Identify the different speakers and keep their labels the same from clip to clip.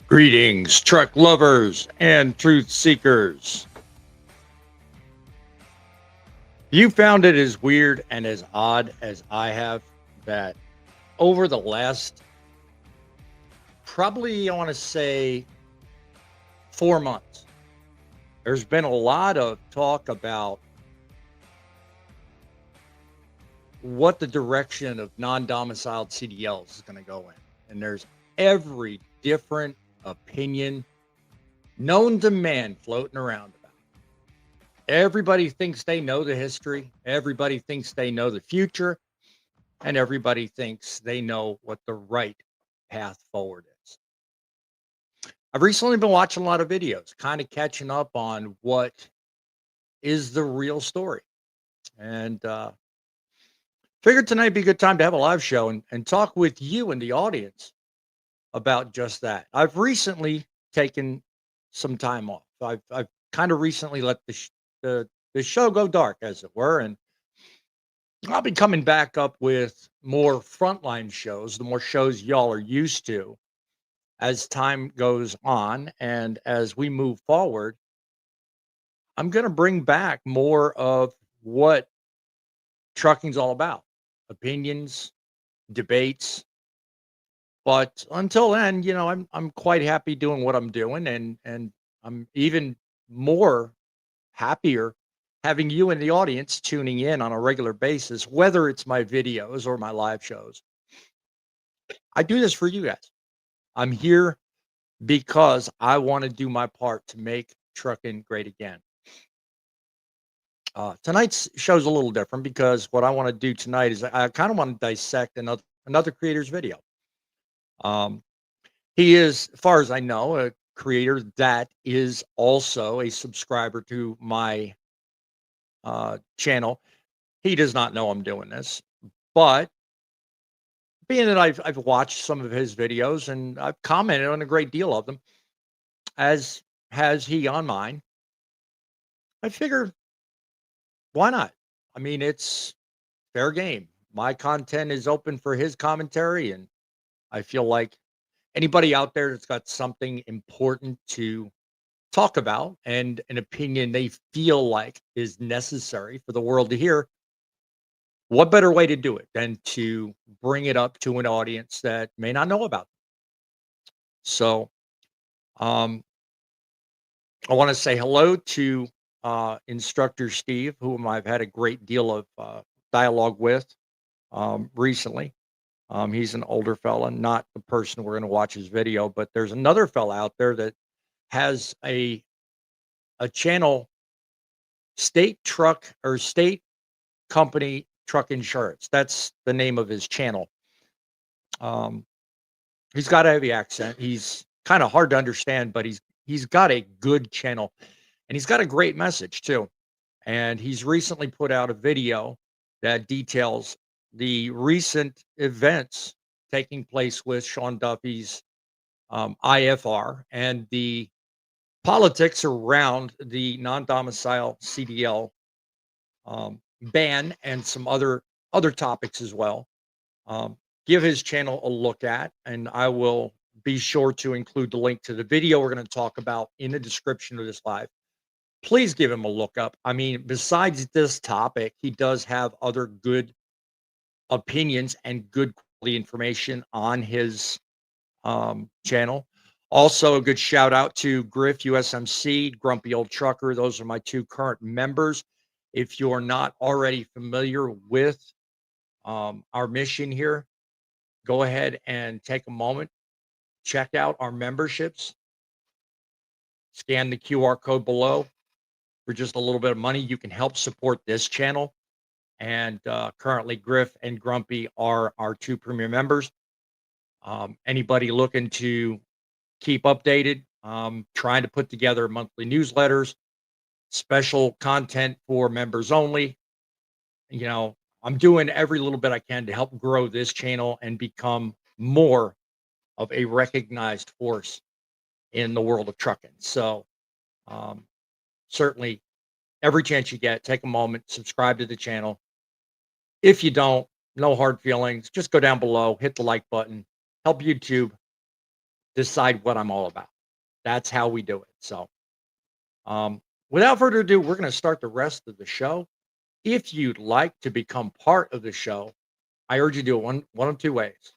Speaker 1: Greetings, truck lovers and truth seekers. You found it as weird and as odd as I have that over the last, probably, I want to say 4 months, there's been a lot of talk about what the direction of non-domiciled CDLs is going to go in. And there's every different opinion known to man floating around about it. Everybody thinks they know the history. Everybody thinks they know the future. And everybody thinks they know what the right path forward is. I've recently been watching a lot of videos, kind of catching up on what is the real story. And figured tonight would be a good time to have a live show and talk with you and the audience about just that. I've recently taken some time off. I've kind of recently let the show go dark, as it were, and I'll be coming back up with more frontline shows, the more shows y'all are used to as time goes on and as we move forward. I'm going to bring back more of what trucking's all about: opinions, debates. But until then, I'm quite happy doing what I'm doing, and I'm even more happier having you in the audience tuning in on a regular basis, whether it's my videos or my live shows. I do this for you guys. I'm here because I want to do my part to make trucking great again. Tonight's show's a little different because what I want to do tonight is I kind of want to dissect another creator's video. Um, He is, as far as I know, a creator that is also a subscriber to my channel. He does not know I'm doing this, but being that I've watched some of his videos and I've commented on a great deal of them, as has he on mine, I figure why not? I mean, it's fair game. My content is open for his commentary, and I feel like anybody out there that's got something important to talk about and an opinion they feel like is necessary for the world to hear, what better way to do it than to bring it up to an audience that may not know about them? So, um, I want to say hello to Instructor Steve, whom I've had a great deal of dialogue with recently. He's an older fella, not the person we're going to watch his video, but there's another fella out there that has a channel, State Truck or State Company Truck Insurance. That's the name of his channel. Um, he's got a heavy accent. He's kind of hard to understand, but he's got a good channel, and he's got a great message too. And he's recently put out a video that details the recent events taking place with Sean Duffy's IFR and the politics around the non-domicile CDL ban and some other topics as well. Um, Give his channel a look at, and I will be sure to include the link to the video we're going to talk about in the description of this live. Please give him a look up. I mean, besides this topic, he does have other good opinions and good quality information on his channel. Also, a good shout out to Griff USMC, Grumpy Old Trucker. Those are my two current members. If you're not already familiar with our mission here, go ahead and take a moment, check out our memberships, scan the QR code below. For just a little bit of money, you can help support this channel. And currently, Griff and Grumpy are our two premier members. Anybody looking to keep updated, trying to put together monthly newsletters, special content for members only. I'm doing every little bit I can to help grow this channel and become more of a recognized force in the world of trucking. So, um, certainly, every chance you get, take a moment, subscribe to the channel. If you don't, no hard feelings. Just go down below, hit the like button, help YouTube decide what I'm all about. That's how we do it. So, without further ado, we're going to start the rest of the show. If you'd like to become part of the show, I urge you to do it one of two ways.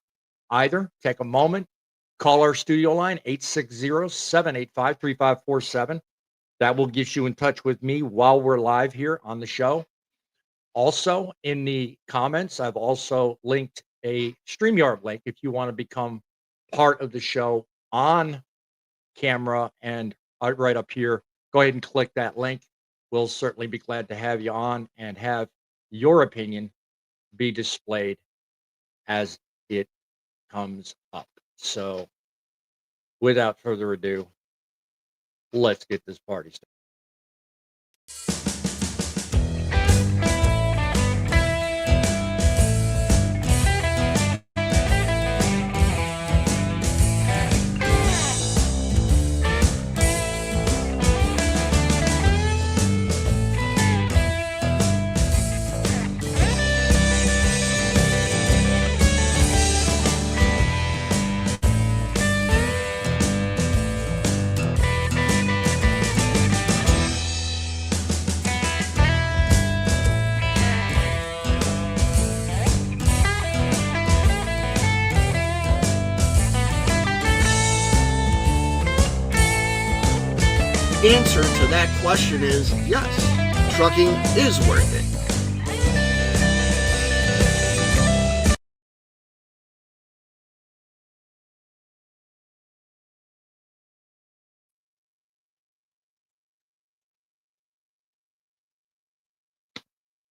Speaker 1: Either take a moment, call our studio line, 860-785-3547. That will get you in touch with me while we're live here on the show. Also, in the comments, I've also linked a StreamYard link if you want to become part of the show on camera and right up here. Go ahead and click that link. We'll certainly be glad to have you on and have your opinion be displayed as it comes up. So, without further ado, let's get this party started.
Speaker 2: Answer to that question is yes, trucking is worth it.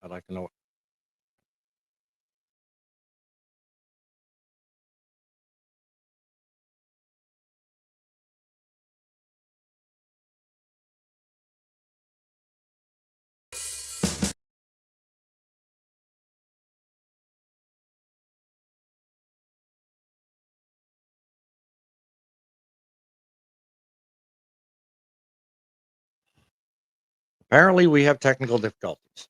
Speaker 1: I'd like to know. Apparently, we have technical difficulties.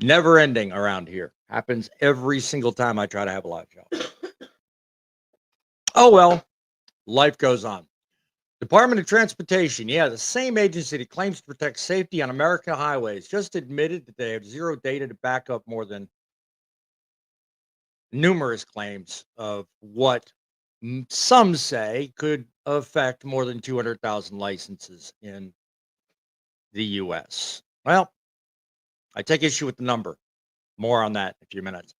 Speaker 1: Never ending around here. Happens every single time I try to have a live show. Oh, well, life goes on. Department of Transportation, yeah, the same agency that claims to protect safety on American highways, just admitted that they have zero data to back up more than numerous claims of what some say could affect more than 200,000 licenses in the U.S. Well, I take issue with the number. More on that in a few minutes.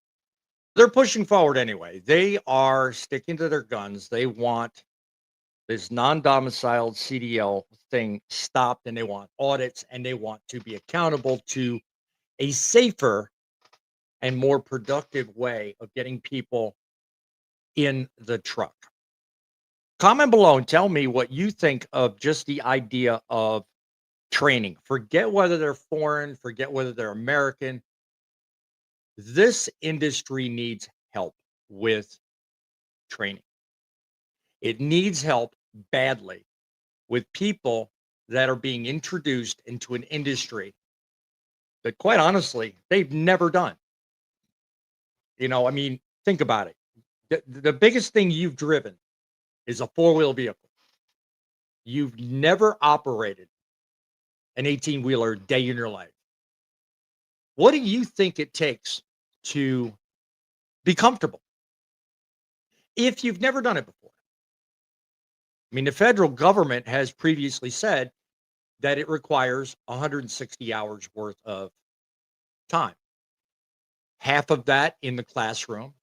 Speaker 1: They're pushing forward anyway. They are sticking to their guns. They want this non-domiciled CDL thing stopped, and they want audits, and they want to be accountable to a safer and more productive way of getting people in the truck. Comment below and tell me what you think of just the idea of training. Forget whether they're foreign, forget whether they're American. This industry needs help with training. It needs help badly with people that are being introduced into an industry that, quite honestly, they've never done. I mean, think about it. The biggest thing you've driven is a four-wheel vehicle. You've never operated an 18-wheeler a day in your life. What do you think it takes to be comfortable if you've never done it before? I mean, the federal government has previously said that it requires 160 hours worth of time. Half of that in the classroom,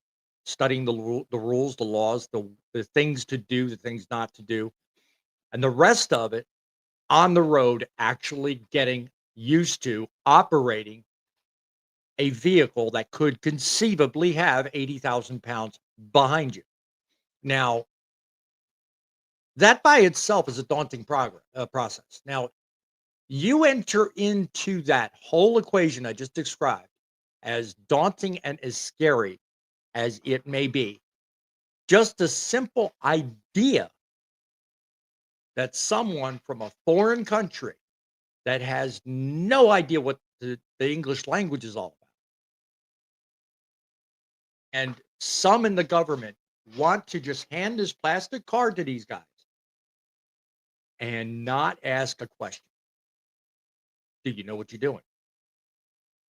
Speaker 1: studying the rules, the laws, the things to do, the things not to do, and the rest of it on the road, actually getting used to operating a vehicle that could conceivably have 80,000 pounds behind you. Now, that by itself is a daunting process. Now, you enter into that whole equation I just described, as daunting and as scary as it may be. Just a simple idea that someone from a foreign country that has no idea what the English language is all about, and some in the government want to just hand this plastic card to these guys and not ask a question. Do you know what you're doing?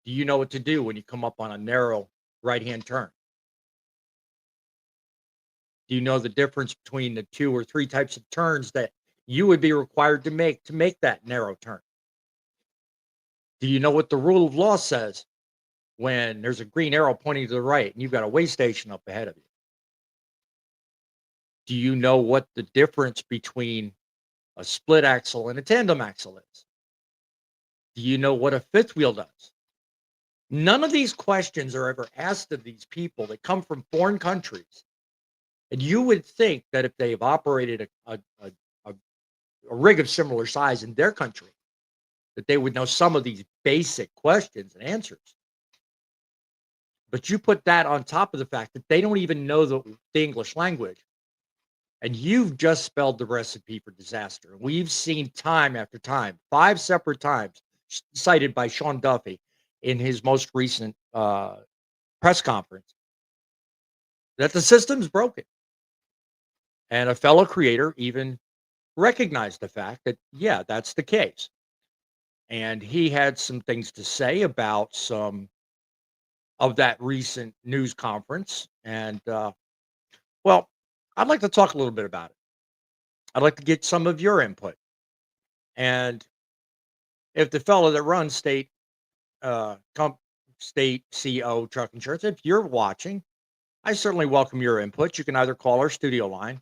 Speaker 1: Do you know what to do when you come up on a narrow right-hand turn? Do you know the difference between the 2 or 3 types of turns that you would be required to make that narrow turn? Do you know what the rule of law says when there's a green arrow pointing to the right and you've got a way station up ahead of you? Do you know what the difference between a split axle and a tandem axle is? Do you know what a fifth wheel does? None of these questions are ever asked of these people that come from foreign countries. And you would think that if they've operated a rig of similar size in their country, that they would know some of these basic questions and answers. But you put that on top of the fact that they don't even know the English language. And you've just spelled the recipe for disaster. We've seen time after time, 5 separate times, cited by Sean Duffy in his most recent press conference, that the system's broken. And a fellow creator even recognized the fact that, yeah, that's the case. And he had some things to say about some of that recent news conference. And, well, I'd like to talk a little bit about it. I'd like to get some of your input. And if the fellow that runs state CO Truck Insurance, if you're watching, I certainly welcome your input. You can either call our studio line,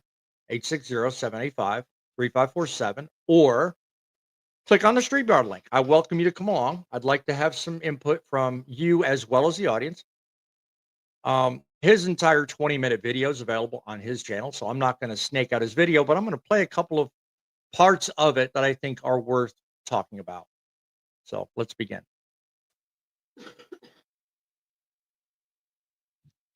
Speaker 1: 860-785-3547, or click on the StreamYard link. I welcome you to come along. I'd like to have some input from you as well as the audience. His entire 20-minute video is available on his channel, so I'm not going to snake out his video, but I'm going to play a couple of parts of it that I think are worth talking about. So let's begin.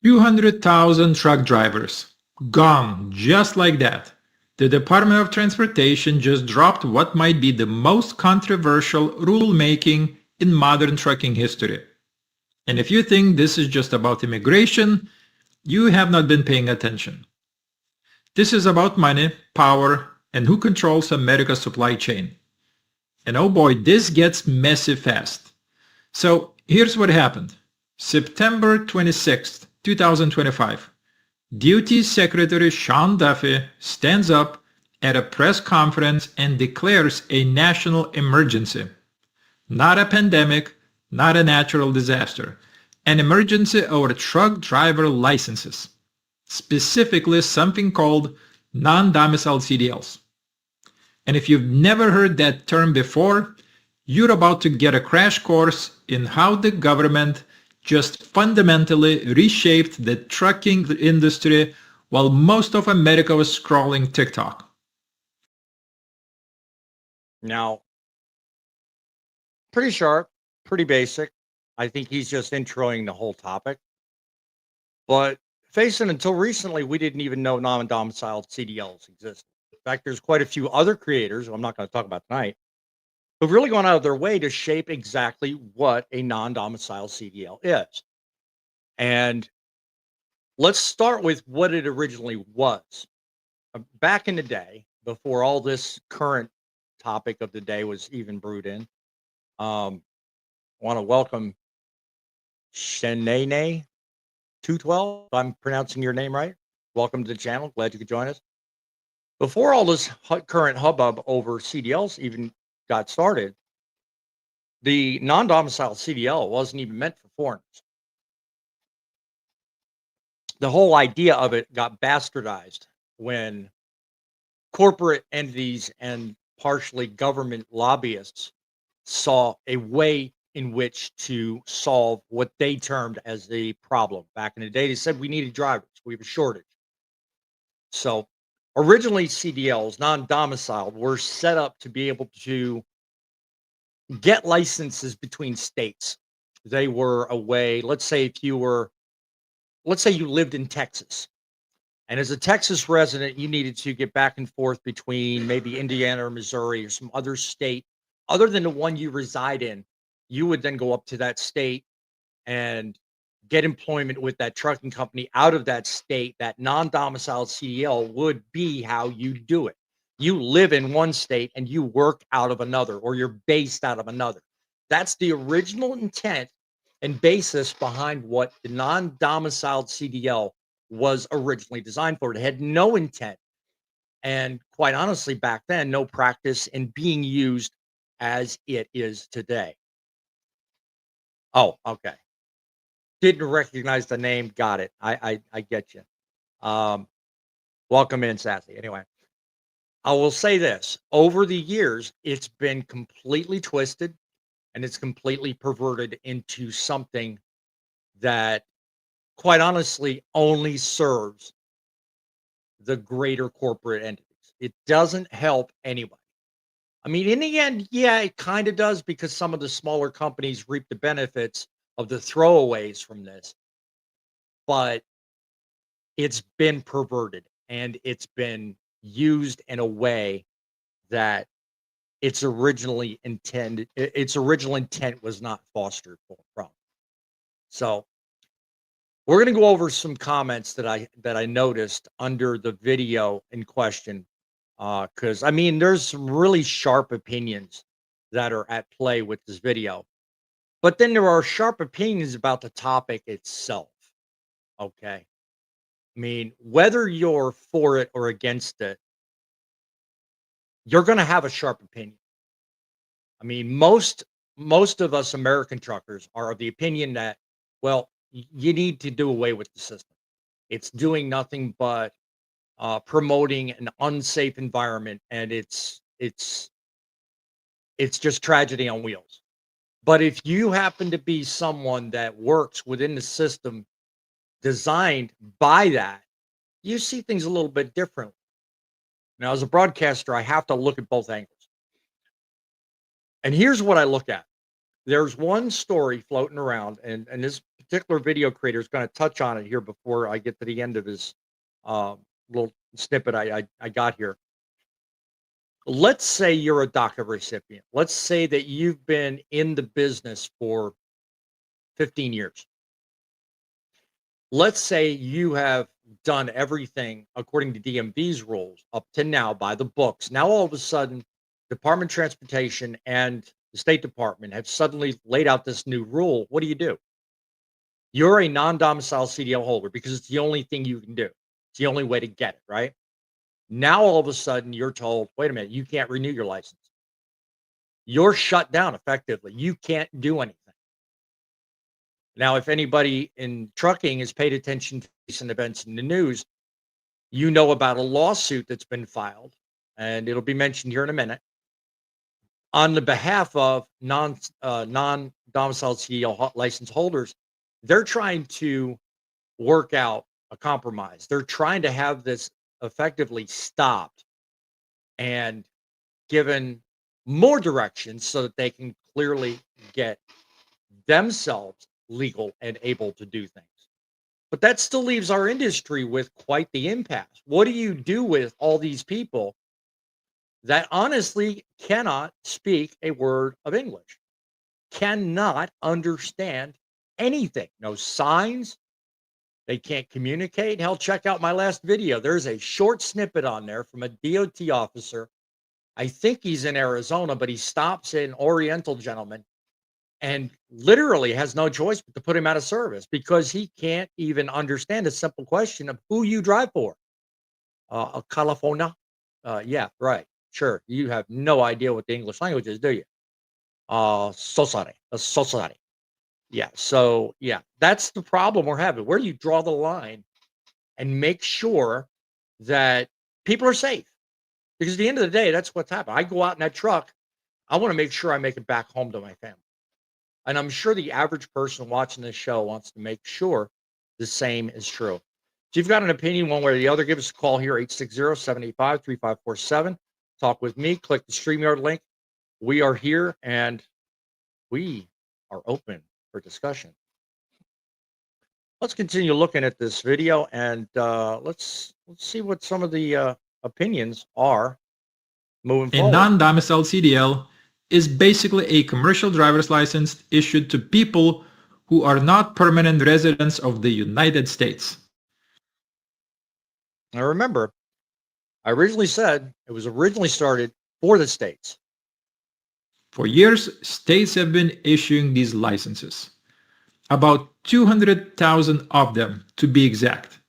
Speaker 3: 200,000 truck drivers gone just like that. The Department of Transportation just dropped what might be the most controversial rulemaking in modern trucking history. And if you think this is just about immigration, you have not been paying attention. This is about money, power, and who controls America's supply chain. And oh boy, this gets messy fast. So here's what happened. September 26th, 2025. Duty Secretary Sean Duffy stands up at a press conference and declares a national emergency. Not a pandemic, not a natural disaster. An emergency over truck driver licenses. Specifically something called non-domiciled CDLs. And if you've never heard that term before, you're about to get a crash course in how the government just fundamentally reshaped the trucking industry while most of America was scrolling TikTok.
Speaker 1: Now, pretty sharp, pretty basic. I think he's just introing the whole topic. But face it, until recently, we didn't even know non-domiciled CDLs existed. In fact, there's quite a few other creators, who I'm not going to talk about tonight, who've really gone out of their way to shape exactly what a non-domiciled CDL is. And let's start with what it originally was. Back in the day, before all this current topic of the day was even brewed in, I want to welcome Shenene 212. If I'm pronouncing your name right. Welcome to the channel. Glad you could join us. Before all this current hubbub over CDLs even got started, the non-domiciled CDL wasn't even meant for foreigners. The whole idea of it got bastardized when corporate entities and partially government lobbyists saw a way in which to solve what they termed as the problem. Back in the day, they said we needed drivers. We have a shortage. So originally CDLs, non-domiciled, were set up to be able to get licenses between states. They were a way, let's say you lived in Texas. And as a Texas resident, you needed to get back and forth between maybe Indiana or Missouri or some other state other than the one you reside in. You would then go up to that state and get employment with that trucking company out of that state, that non-domiciled CDL would be how you do it. You live in one state and you work out of another, or you're based out of another. That's the original intent and basis behind what the non-domiciled CDL was originally designed for. It had no intent, and quite honestly, back then, no practice in being used as it is today. Oh, okay. Didn't recognize the name. Got it. I get you. Um, welcome in, Sassy. Anyway, I will say this: over the years, it's been completely twisted and it's completely perverted into something that, quite honestly, only serves the greater corporate entities. It doesn't help anybody. I mean, in the end, yeah, it kind of does, because some of the smaller companies reap the benefits of the throwaways from this, but it's been perverted and it's been used in a way that its original intent was not fostered from. So we're going to go over some comments that I noticed under the video in question, because I mean, there's some really sharp opinions that are at play with this video, but then there are sharp opinions about the topic itself. Okay, I mean, whether you're for it or against it, you're going to have a sharp opinion. I mean, most of us American truckers are of the opinion that, well, you need to do away with the system. It's doing nothing but promoting an unsafe environment, and it's just tragedy on wheels. But if you happen to be someone that works within the system designed by that, you see things a little bit differently. Now, as a broadcaster, I have to look at both angles. And here's what I look at. There's one story floating around, and this particular video creator is going to touch on it here before I get to the end of his little snippet I got here. Let's say you're a DACA recipient. Let's say that you've been in the business for 15 years. Let's say you have done everything according to DMV's rules up to now by the books. Now, all of a sudden, Department of Transportation and the State Department have suddenly laid out this new rule. What do? You're a non-domicile CDL holder because it's the only thing you can do. It's the only way to get it, right? Now, all of a sudden, you're told, wait a minute, you can't renew your license. You're shut down effectively. You can't do anything. Now, if anybody in trucking has paid attention to recent events in the news, you know about a lawsuit that's been filed, and it'll be mentioned here in a minute, on the behalf of non-domiciled CDL license holders. They're trying to work out a compromise. They're trying to have this effectively stopped and given more directions so that they can clearly get themselves legal and able to do things. But that still leaves our industry with quite the impasse. What do you do with all these people that honestly cannot speak a word of English, cannot understand anything? No signs. They can't communicate. Hell, check out my last video. There's a short snippet on there from a DOT officer. I think he's in Arizona, but he stops an Oriental gentleman and literally has no choice but to put him out of service because he can't even understand a simple question of who you drive for. California? Yeah, right. Sure. You have no idea what the English language is, do you? So sorry. So sorry. Yeah. So, yeah, that's the problem we're having. Where do you draw the line and make sure that people are safe? Because at the end of the day, that's what's happening. I go out in that truck. I want to make sure I make it back home to my family. And I'm sure the average person watching this show wants to make sure the same is true. If you've got an opinion one way or the other, give us a call here, 860-785-3547. Talk with me. Click the StreamYard link. We are here, and we are open for discussion. Let's continue looking at this video, and let's see what some of the opinions are moving
Speaker 3: A
Speaker 1: forward.
Speaker 3: non-domiciled CDL is basically a commercial driver's license issued to people who are not permanent residents of the United States.
Speaker 1: Now remember, I originally said it was originally started for the states.
Speaker 3: For years, states have been issuing these licenses. About 200,000 of them, to be exact.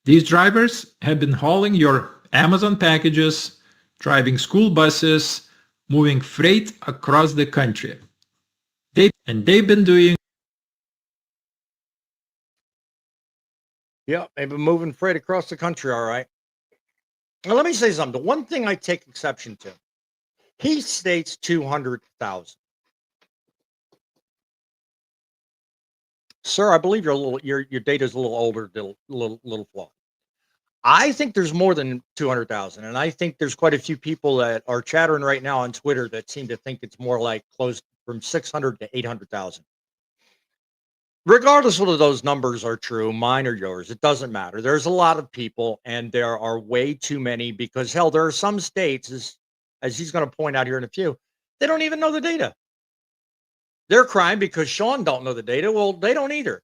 Speaker 3: These drivers have been hauling your Amazon packages, driving school buses, moving freight across the country. They've been doing.
Speaker 1: Yeah, they've been moving freight across the country, all right. Now, let me say something. The one thing I take exception to, he states 200,000. Sir, I believe your data is a little older, little flawed. I think there's more than 200,000, and I think there's quite a few people that are chattering right now on Twitter that seem to think it's more like close from 600 to 800,000. Regardless whether those numbers are true, mine or yours, it doesn't matter. There's a lot of people, and there are way too many because hell, there are some states, as he's going to point out here in a few, they don't even know the data. They're crying because Sean don't know the data. Well, they don't either.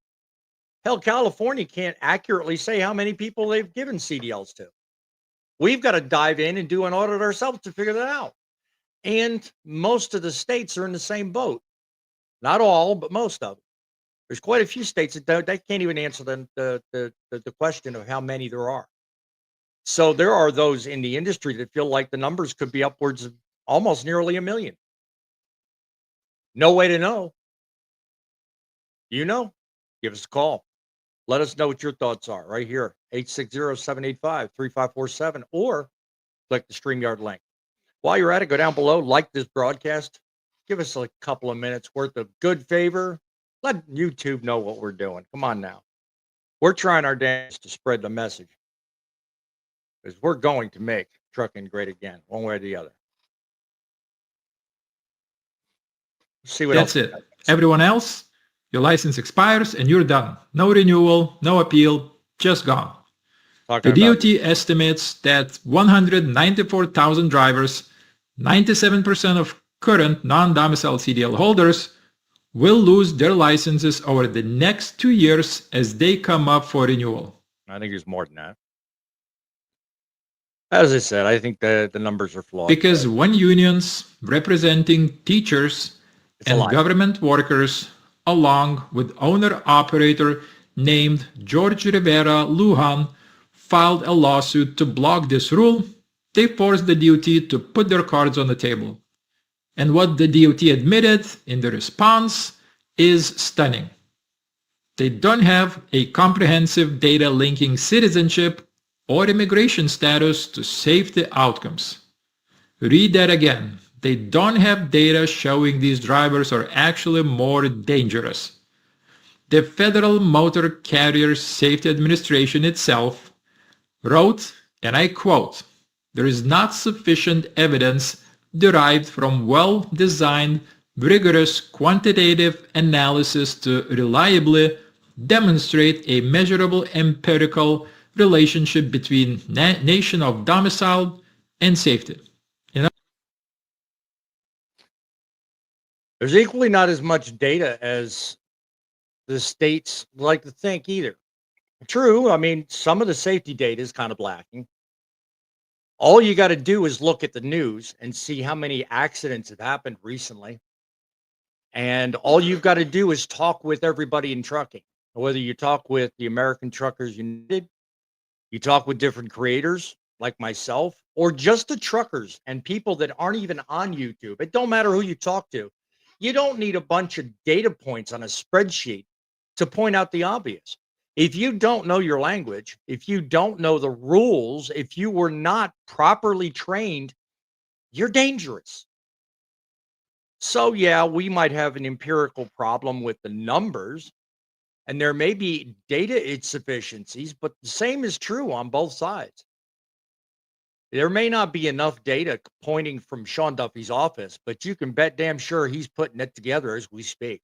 Speaker 1: Hell, California can't accurately say how many people they've given CDLs to. We've got to dive in and do an audit ourselves to figure that out. And most of the states are in the same boat. Not all, but most of them. There's quite a few states that they can't even answer the question of how many there are. So there are those in the industry that feel like the numbers could be upwards of almost nearly 1 million. No way to know. You know, give us a call. Let us know what your thoughts are right here, 860-785-3547, or click the StreamYard link. While you're at it, go down below, like this broadcast. Give us a couple of minutes worth of good favor. Let YouTube know what we're doing. Come on now. We're trying our damnedest to spread the message, because we're going to make trucking great again, one way or the other. See what
Speaker 3: That's
Speaker 1: else.
Speaker 3: it. Everyone else, your license expires and you're done. No renewal, no appeal, just gone. The DOT estimates that 194,000 drivers, 97% of current non-domicile CDL holders, will lose their licenses over the next 2 years as they come up for renewal.
Speaker 1: I think there's more than that. As I said, I think the numbers are flawed.
Speaker 3: Because when unions representing teachers and government workers, along with owner-operator named George Rivera Lujan, filed a lawsuit to block this rule, they forced the DOT to put their cards on the table. And what the DOT admitted in the response is stunning. They don't have a comprehensive data linking citizenship or immigration status to safety outcomes. Read that again. They don't have data showing these drivers are actually more dangerous. The Federal Motor Carrier Safety Administration itself wrote, and I quote, "There is not sufficient evidence derived from well-designed, rigorous quantitative analysis to reliably demonstrate a measurable empirical relationship between nation of domicile and safety."
Speaker 1: There's equally not as much data as the states like to think either. True, I mean, some of the safety data is kind of lacking. All you got to do is look at the news and see how many accidents have happened recently. And all you've got to do is talk with everybody in trucking, whether you talk with the American Truckers United, you talk with different creators like myself, or just the truckers and people that aren't even on YouTube. It don't matter who you talk to. You don't need a bunch of data points on a spreadsheet to point out the obvious. If you don't know your language, if you don't know the rules, if you were not properly trained, you're dangerous. So yeah, we might have an empirical problem with the numbers, and there may be data insufficiencies, but the same is true on both sides. There may not be enough data pointing from Sean Duffy's office, but you can bet damn sure he's putting it together as we speak.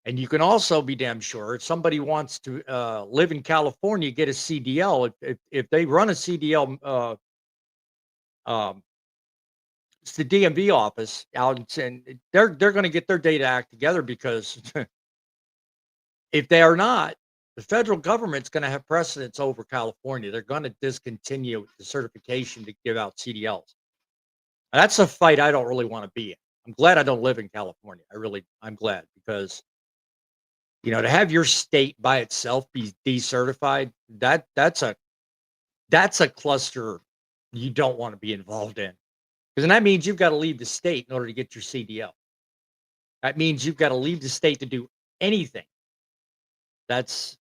Speaker 1: And you can also be damn sure if somebody wants to live in California, get a CDL. If they run a CDL, it's the DMV office out, and they're going to get their data act together, because If they are not, the federal government's going to have precedence over California. They're going to discontinue the certification to give out CDLs. And that's a fight I don't really want to be in. I'm glad I don't live in California. I'm glad because, to have your state by itself be decertified, that's a cluster you don't want to be involved in. Because that means you've got to leave the state in order to get your CDL. That means you've got to leave the state to do anything. That's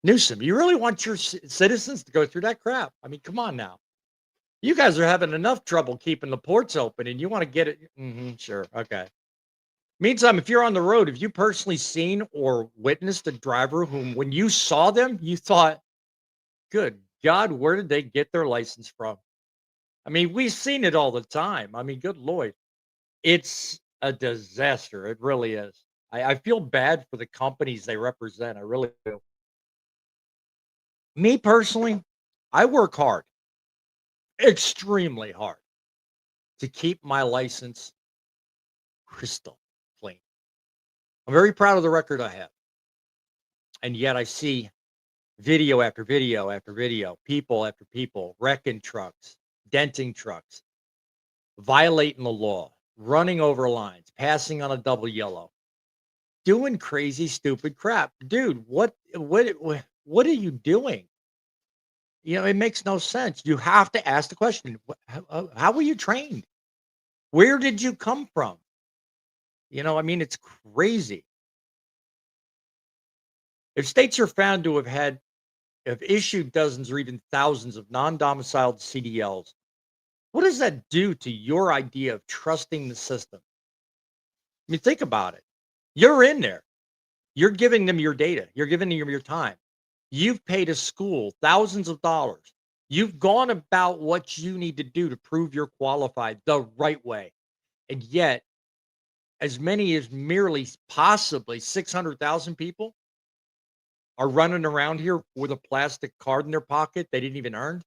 Speaker 1: Newsom. You really want your citizens to go through that crap? I mean, come on now. You guys are having enough trouble keeping the ports open, and you want to get it. Sure. Okay. Meantime, if you're on the road, have you personally seen or witnessed a driver whom, when you saw them, you thought, good God, where did they get their license from? I mean, we've seen it all the time. I mean, good Lord. It's a disaster. It really is. I feel bad for the companies they represent. I really do. Me personally, I work hard, extremely hard, to keep my license crystal clean. I'm very proud of the record I have. And yet I see video after video after video, people after people, wrecking trucks, denting trucks, violating the law, running over lines, passing on a double yellow, doing crazy, stupid crap. Dude, what are you doing? It makes no sense. You have to ask the question, how were you trained? Where did you come from? I mean, it's crazy. If states are found to have issued dozens or even thousands of non-domiciled CDLs, what does that do to your idea of trusting the system? I mean, think about it. You're in there. You're giving them your data. You're giving them your time. You've paid a school thousands of dollars. You've gone about what you need to do to prove you're qualified the right way. And yet, as many as merely possibly 600,000 people are running around here with a plastic card in their pocket they didn't even earn.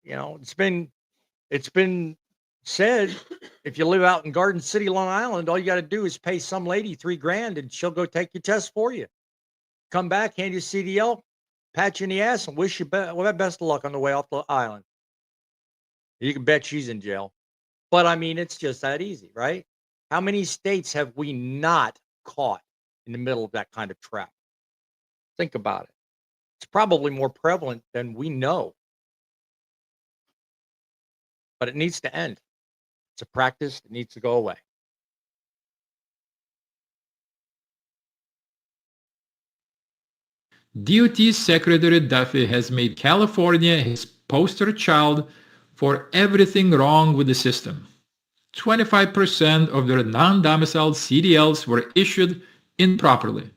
Speaker 1: It's been said, if you live out in Garden City, Long Island, all you got to do is pay some lady $3,000 and she'll go take your test for you. Come back, hand you CDL, pat you in the ass, and wish you best of luck on the way off the island. You can bet she's in jail. But I mean, it's just that easy, right? How many states have we not caught in the middle of that kind of trap? Think about it. It's probably more prevalent than we know. But it needs to end. It's a practice that needs to go away.
Speaker 3: DOT Secretary Duffy has made California his poster child for everything wrong with the system. 25% of their non-domiciled CDLs were issued improperly.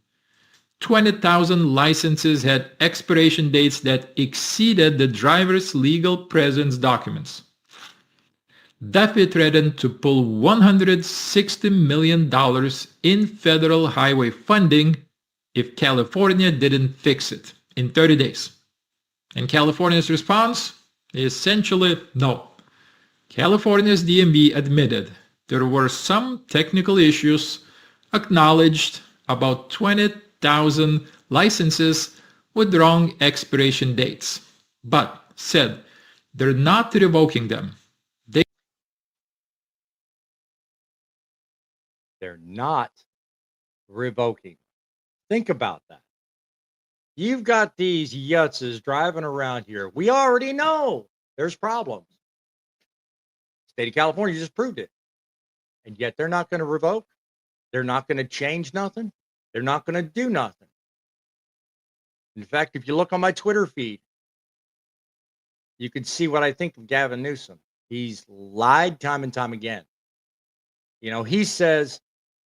Speaker 3: 20,000 licenses had expiration dates that exceeded the driver's legal presence documents. Duffy threatened to pull $160 million in federal highway funding if California didn't fix it in 30 days. And California's response? Essentially, no. California's DMV admitted there were some technical issues, acknowledged about 20,000 licenses with wrong expiration dates, but said they're not revoking them.
Speaker 1: They're not revoking. Think about that. You've got these yutzes driving around here. We already know there's problems. State of California just proved it. And yet they're not going to revoke. They're not going to change nothing. They're not going to do nothing. In fact, if you look on my Twitter feed, you can see what I think of Gavin Newsom. He's lied time and time again. He says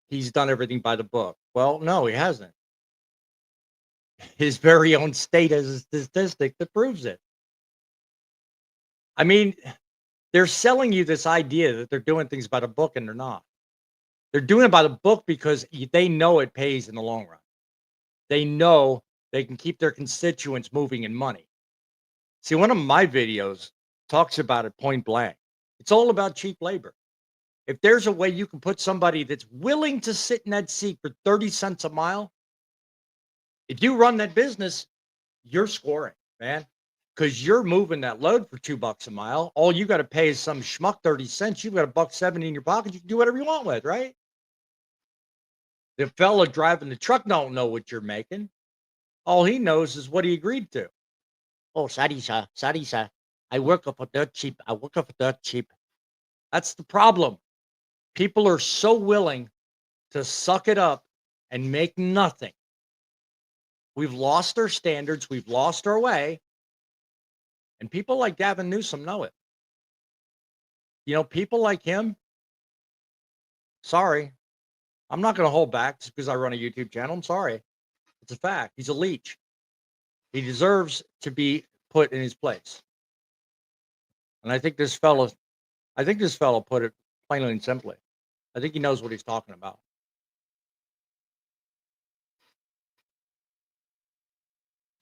Speaker 1: he's done everything by the book. Well, no, he hasn't. His very own state has a statistic that proves it. I mean, they're selling you this idea that they're doing things by the book, and they're not. They're doing it by the book because they know it pays in the long run. They know they can keep their constituents moving in money. See, one of my videos talks about it point blank. It's all about cheap labor. If there's a way you can put somebody that's willing to sit in that seat for 30 cents a mile, if you run that business, you're scoring, man, because you're moving that load for $2 a mile. All you got to pay is some schmuck 30 cents. You've got a buck 70 in your pocket. You can do whatever you want with, right? The fella driving the truck don't know what you're making. All he knows is what he agreed to. Oh, sorry, sir. Sorry, sir. I work for dirt cheap. I work for dirt cheap. That's the problem. People are so willing to suck it up and make nothing. We've lost our standards. We've lost our way. And people like Gavin Newsom know it. People like him, sorry, I'm not going to hold back just because I run a YouTube channel. I'm sorry. It's a fact. He's a leech. He deserves to be put in his place. And I think this fellow put it plainly and simply. I think he knows what he's talking about.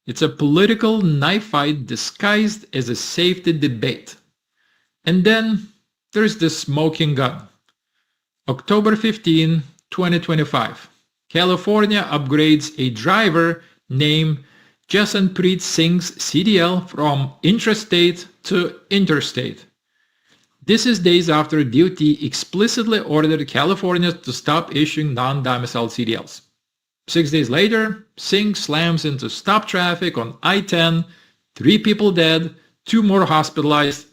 Speaker 3: It's a political knife fight disguised as a safety debate. And then there's the smoking gun. October 15, 2025. California upgrades a driver named Jasonpreet Singh's CDL from intrastate to interstate. This is days after DOT explicitly ordered California to stop issuing non-domiciled CDLs. 6 days later, Singh slams into stop traffic on I-10, 3 people dead, 2 more hospitalized.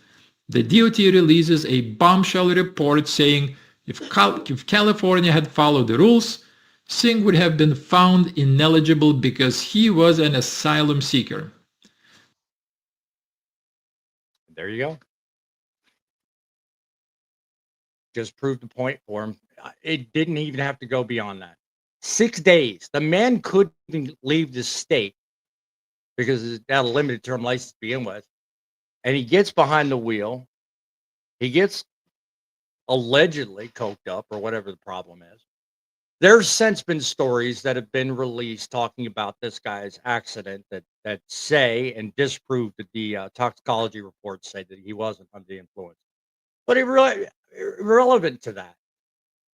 Speaker 3: The DOT releases a bombshell report saying if California had followed the rules, Singh would have been found ineligible because he was an asylum seeker.
Speaker 1: There you go. Just proved the point for him. It didn't even have to go beyond that. 6 days. The man couldn't leave the state because he had a limited term license to begin with. And he gets behind the wheel. He gets allegedly coked up or whatever the problem is. There's since been stories that have been released talking about this guy's accident that say and disprove that the toxicology reports say that he wasn't under the influence. But irrelevant to that.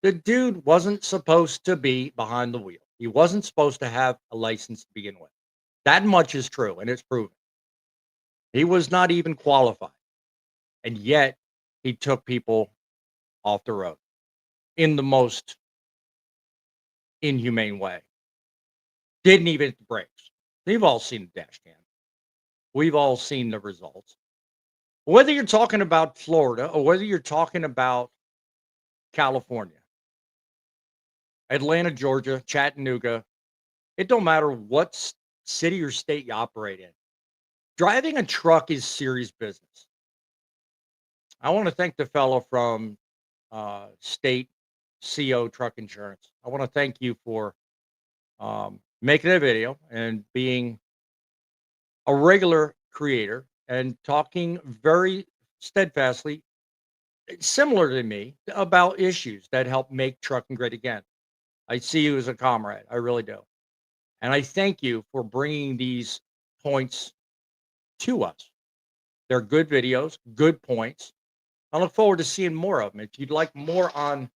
Speaker 1: The dude wasn't supposed to be behind the wheel. He wasn't supposed to have a license to begin with. That much is true, and it's proven. He was not even qualified. And yet, he took people off the road in the most inhumane way. Didn't even hit the brakes. We've all seen the dash cam. We've all seen the results. Whether you're talking about Florida or whether you're talking about California, Atlanta, Georgia, Chattanooga, it don't matter what city or state you operate in. Driving a truck is serious business. I want to thank the fellow from State CO Truck Insurance. I want to thank you for making a video and being a regular creator and talking very steadfastly, similar to me, about issues that help make trucking great again. I see you as a comrade. I really do. And I thank you for bringing these points to us. They're good videos, good points. I look forward to seeing more of them. If you'd like more on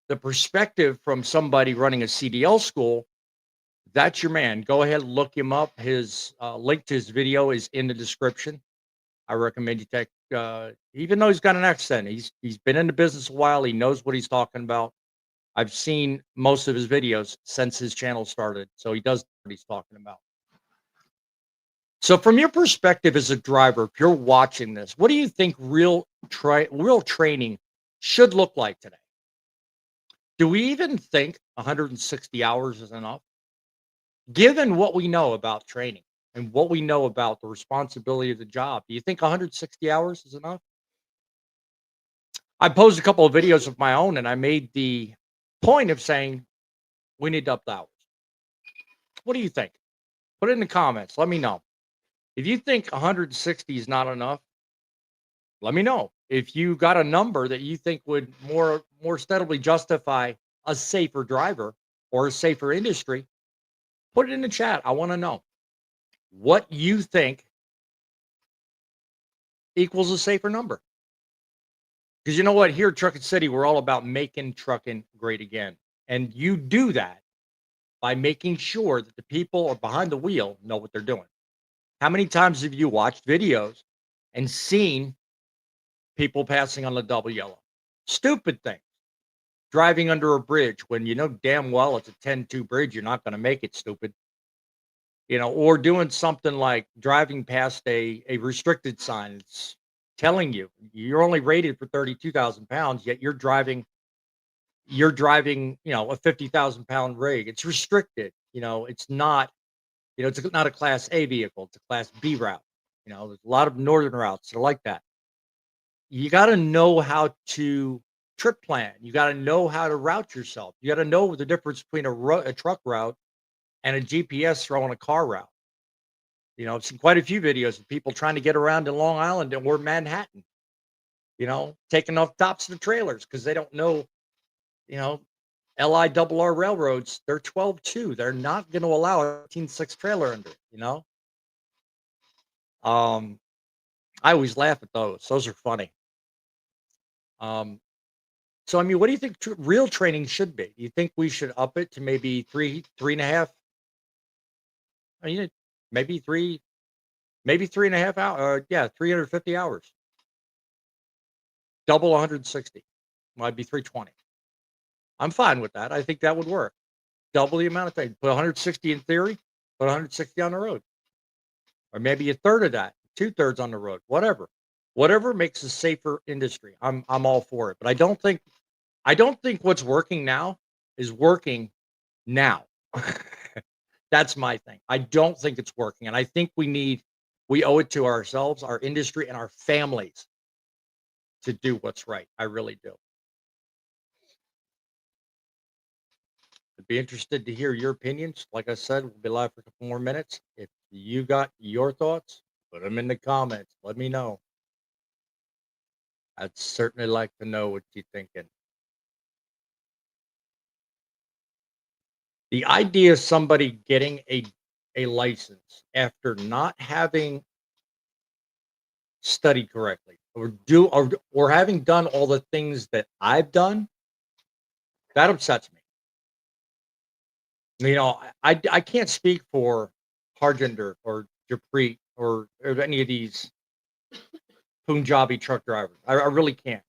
Speaker 1: the perspective from somebody running a CDL school, that's your man. Go ahead and look him up. His link to his video is in the description. I recommend you take, even though he's got an accent, he's been in the business a while. He knows what he's talking about. I've seen most of his videos since his channel started, so he does what he's talking about. So from your perspective as a driver, if you're watching this, what do you think real training should look like today? Do we even think 160 hours is enough? Given what we know about training and what we know about the responsibility of the job, do you think 160 hours is enough? I posed a couple of videos of my own, and I made the point of saying we need to up the hours. What do you think? Put it in the comments. Let me know. If you think 160 is not enough, let me know. If you got a number that you think would more steadily justify a safer driver or a safer industry, put it in the chat. I want to know what you think equals a safer number. Because you know what? Here at Truckin City, we're all about making trucking great again. And you do that by making sure that the people are behind the wheel know what they're doing. How many times have you watched videos and seen people passing on the double yellow? Stupid thing. Driving under a bridge when you know damn well it's a 10-2 bridge, you're not going to make it, stupid. Or doing something like driving past a restricted sign. It's telling you you're only rated for 32,000 pounds, yet you're driving, a 50,000 pound rig. It's restricted. It's not a class A vehicle. It's a class B route. There's a lot of northern routes that are like that. You got to know how to trip plan. You got to know how to route yourself. You got to know the difference between a truck route and a GPS throwing a car route. I've seen quite a few videos of people trying to get around in Long Island or Manhattan, taking off tops of the trailers because they don't know, you know, LIRR railroads, they're 12.2. They're not going to allow a 18.6 trailer under it. Um, I always laugh at those. Those are funny. So, I mean, what do you think real training should be? Do you think we should up it to maybe three and a half? I mean, maybe maybe 3.5 hours. Yeah, 350 hours. Double 160. Might be 320. I'm fine with that. I think that would work. Double the amount of time. Put 160 in theory, put 160 on the road. Or maybe a third of that, 2/3 on the road, whatever. Whatever makes a safer industry. I'm all for it. But I don't think what's working now is working now. That's my thing. I don't think it's working. And I think we owe it to ourselves, our industry, and our families to do what's right. I really do. I'd be interested to hear your opinions. Like I said, we'll be live for a couple more minutes. If you got your thoughts, put them in the comments. Let me know. I'd certainly like to know what you're thinking. The idea of somebody getting a license after not having studied correctly or having done all the things that I've done, that upsets me. I can't speak for Harjinder or Japri or any of these Punjabi truck drivers. I really can't.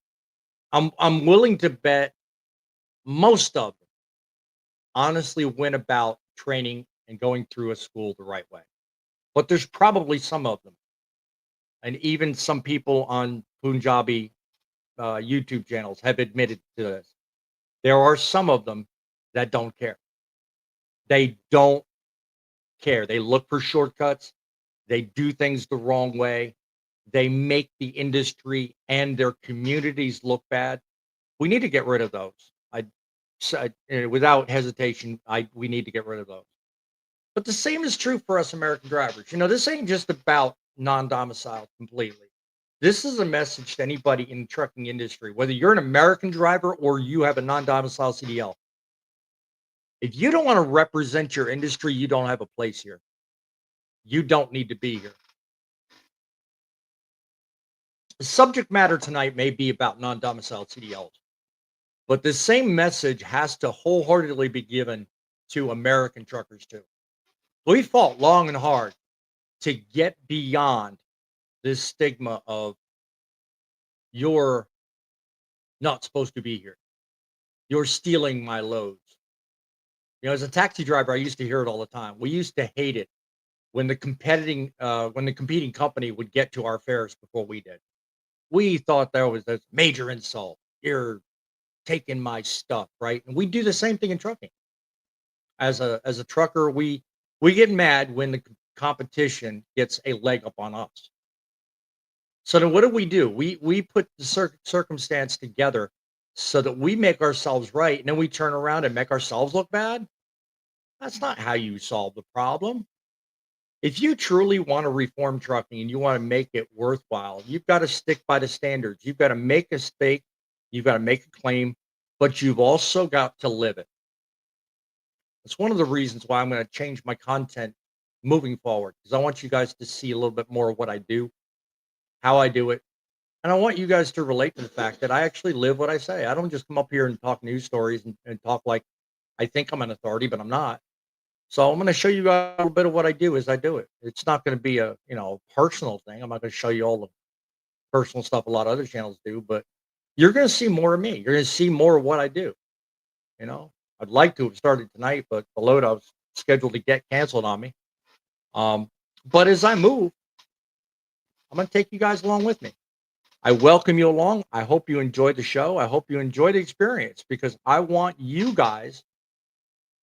Speaker 1: I'm willing to bet most of them honestly went about training and going through a school the right way. But there's probably some of them, and even some people on Punjabi YouTube channels have admitted to this. There are some of them that don't care. They don't care. They look for shortcuts. They do things the wrong way. They make the industry and their communities look bad. We need to get rid of those. Without hesitation, we need to get rid of those. But the same is true for us American drivers. This ain't just about non-domiciled completely. This is a message to anybody in the trucking industry, whether you're an American driver or you have a non-domiciled CDL. If you don't want to represent your industry, you don't have a place here. You don't need to be here. The subject matter tonight may be about non-domiciled CDLs, but the same message has to wholeheartedly be given to American truckers too. We fought long and hard to get beyond this stigma of you're not supposed to be here. You're stealing my loads. As a taxi driver, I used to hear it all the time. We used to hate it when the competing company would get to our fares before we did. We thought there was this major insult. You're taking my stuff, right? And we do the same thing in trucking. As a trucker, we get mad when the competition gets a leg up on us. So then what do? We put the circumstance together so that we make ourselves right, and then we turn around and make ourselves look bad. That's not how you solve the problem. If you truly want to reform trucking and you want to make it worthwhile, you've got to stick by the standards. You've got to make a stake, you've got to make a claim, but you've also got to live it. It's one of the reasons why I'm going to change my content moving forward, because I want you guys to see a little bit more of what I do, how I do it, And I want you guys to relate to the fact that I actually live what I say. I don't just come up here and talk news stories and talk like I think I'm an authority, but I'm not. So I'm going to show you guys a little bit of what I do as I do it. It's not going to be a personal thing. I'm not going to show you all the personal stuff a lot of other channels do, but you're going to see more of me. You're going to see more of what I do. You know, I'd like to have started tonight, but the load I was scheduled to get canceled on me. But as I move, I'm going to take you guys along with me. I welcome you along. I hope you enjoyed the show. I hope you enjoyed the experience because I want you guys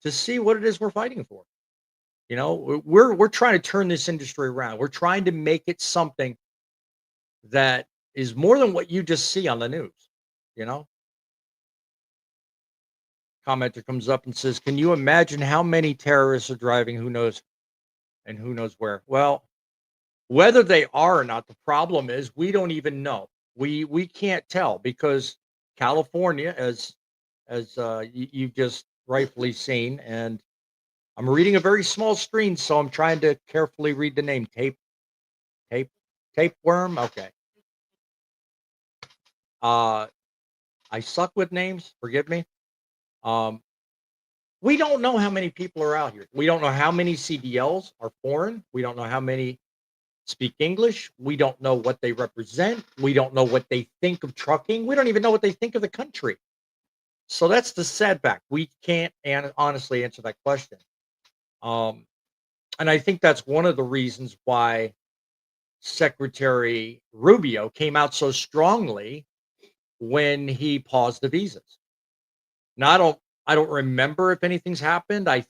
Speaker 1: to see what it is we're fighting for. You know, we're trying to turn this industry around. We're trying to make it something that is more than what you just see on the news. You know, commenter comes up and says, "Can you imagine how many terrorists are driving? Who knows and who knows where?" Well, whether they are or not, the problem is we don't even know. We can't tell because California, as you just rightfully seen, and I'm reading a very small screen, so I'm trying to carefully read the name. Tape, tapeworm. Okay. Uh, I suck with names. Forgive me. Um, we don't know how many people are out here. We don't know how many CDLs are foreign. We don't know how many speak English. We don't know what they represent. We don't know what they think of trucking. We don't even know what they think of the country. So that's the sad fact. We can't honestly answer that question. Um, and I think that's one of the reasons why Secretary Rubio came out so strongly when he paused the visas. Now I don't remember if anything's happened. I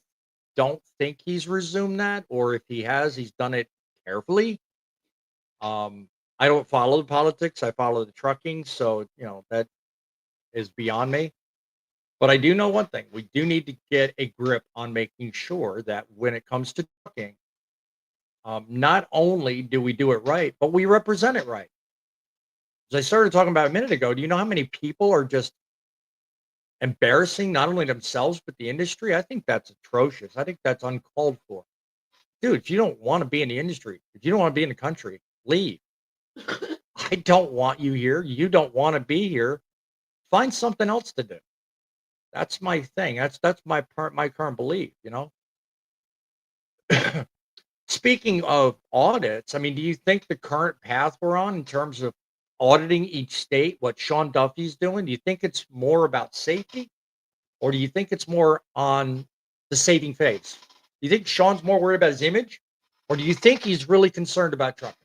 Speaker 1: don't think he's resumed that, or if he has, he's done it carefully. I don't follow the politics. I follow the trucking, so that is beyond me. But I do know one thing: we do need to get a grip on making sure that when it comes to trucking, not only do we do it right, but we represent it right. As I started talking about a minute ago, do you know how many people are just embarrassing not only themselves but the industry? I think that's atrocious. I think that's uncalled for. Dude, if you don't want to be in the industry, if you don't want to be in the country, leave. I don't want you here. You don't want to be here. Find something else to do. That's my thing. That's my current belief, you know. Speaking of audits, I mean, do you think the current path we're on in terms of auditing each state, what Sean Duffy's doing, do you think it's more about safety or do you think it's more on the saving face? Do you think Sean's more worried about his image or do you think he's really concerned about trucking?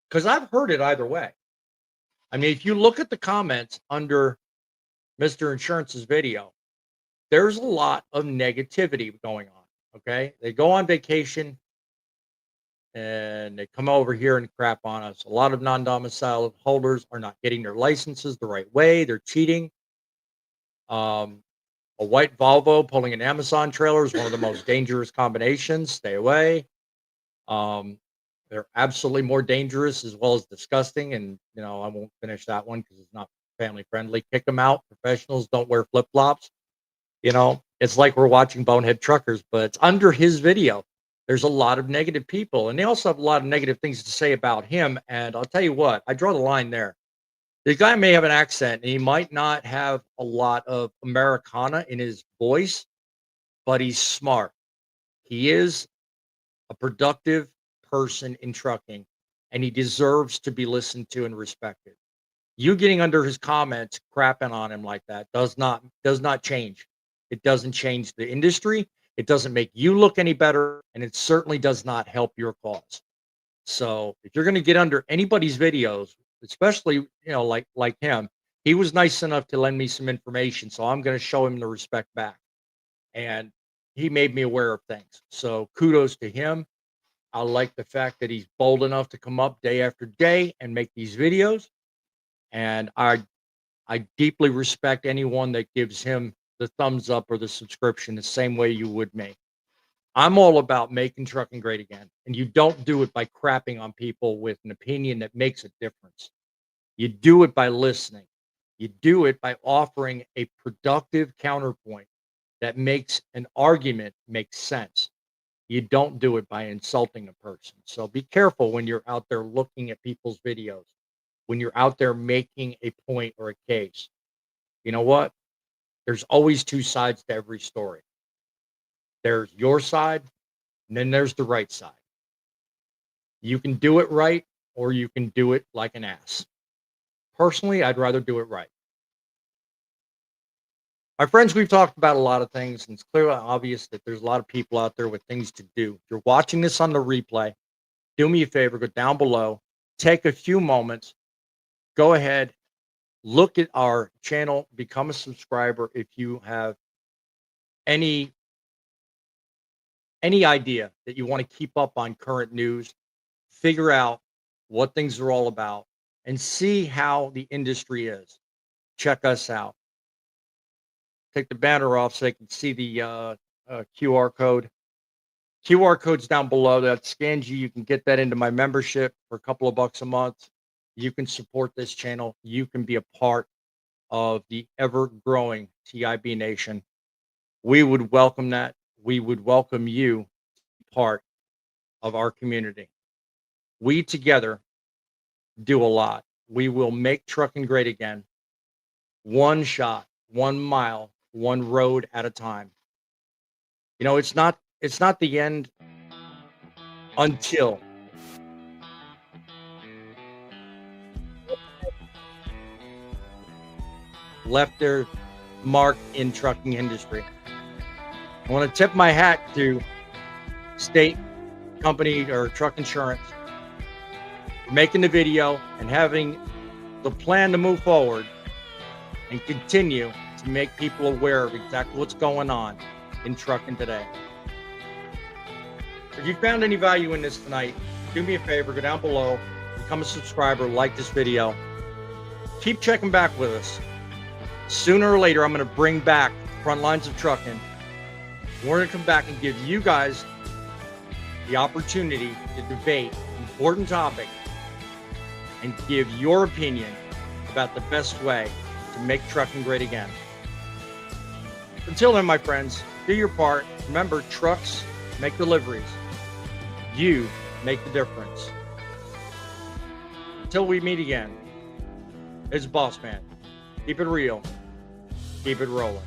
Speaker 1: Because I've heard it either way. I mean, if you look at the comments under Mr. Insurance's video, there's a lot of negativity going on. Okay. They go on vacation and they come over here and crap on us. A lot of non-domicile holders are not getting their licenses the right way. They're cheating. Um, a white Volvo pulling an Amazon trailer is one of the most dangerous combinations. Stay away. Um, they're absolutely more dangerous as well as disgusting. And, I won't finish that one because it's not family friendly. Kick them out. Professionals don't wear flip flops. It's like we're watching Bonehead Truckers, but it's under his video. There's a lot of negative people, and they also have a lot of negative things to say about him. And I'll tell you what, I draw the line there. The guy may have an accent, and he might not have a lot of Americana in his voice, but he's smart. He is a productive person in trucking, and he deserves to be listened to and respected. You getting under his comments, crapping on him like that does not change. It doesn't change the industry. It doesn't make you look any better, and it certainly does not help your cause. So if you're going to get under anybody's videos, especially like him, he was nice enough to lend me some information, so I'm going to show him the respect back. And he made me aware of things. So kudos to him. I like the fact that he's bold enough to come up day after day and make these videos. And I deeply respect anyone that gives him the thumbs up or the subscription the same way you would me. I'm all about making trucking great again. And you don't do it by crapping on people with an opinion that makes a difference. You do it by listening. You do it by offering a productive counterpoint that makes an argument make sense. You don't do it by insulting a person. So be careful when you're out there looking at people's videos. when you're out there making a point or a case. You know what? There's always two sides to every story. There's your side, and then there's the right side. You can do it right, or you can do it like an ass. Personally, I'd rather do it right. My friends, we've talked about a lot of things, and it's clearly obvious that there's a lot of people out there with things to do. If you're watching this on the replay, do me a favor, go down below, take a few moments, go ahead, look at our channel, become a subscriber if you have any idea that you want to keep up on current news, figure out what things are all about, and see how the industry is. Check us out. Take the banner off so they can see the QR code. QR code's down below. That scans you. You can get that into my membership for a couple of bucks a month. You can support this channel. You can be a part of the ever-growing TIB Nation. We would welcome that. We would welcome you to be part of our community. We together do a lot. We will make trucking great again. One shot, 1 mile, one road at a time. You know, it's not the end until left their mark in trucking industry. I want to tip my hat to State Company or Truck Insurance for making the video and having the plan to move forward and continue to make people aware of exactly what's going on in trucking today. If you found any value in this tonight, do me a favor, go down below, become a subscriber, like this video. Keep checking back with us. Sooner or later, I'm going to bring back Front Lines of Trucking. We're going to come back and give you guys the opportunity to debate important topics and give your opinion about the best way to make trucking great again. Until then, my friends, do your part. Remember, trucks make deliveries. You make the difference. Until we meet again, it's BossMan. Keep it real. Keep it rolling.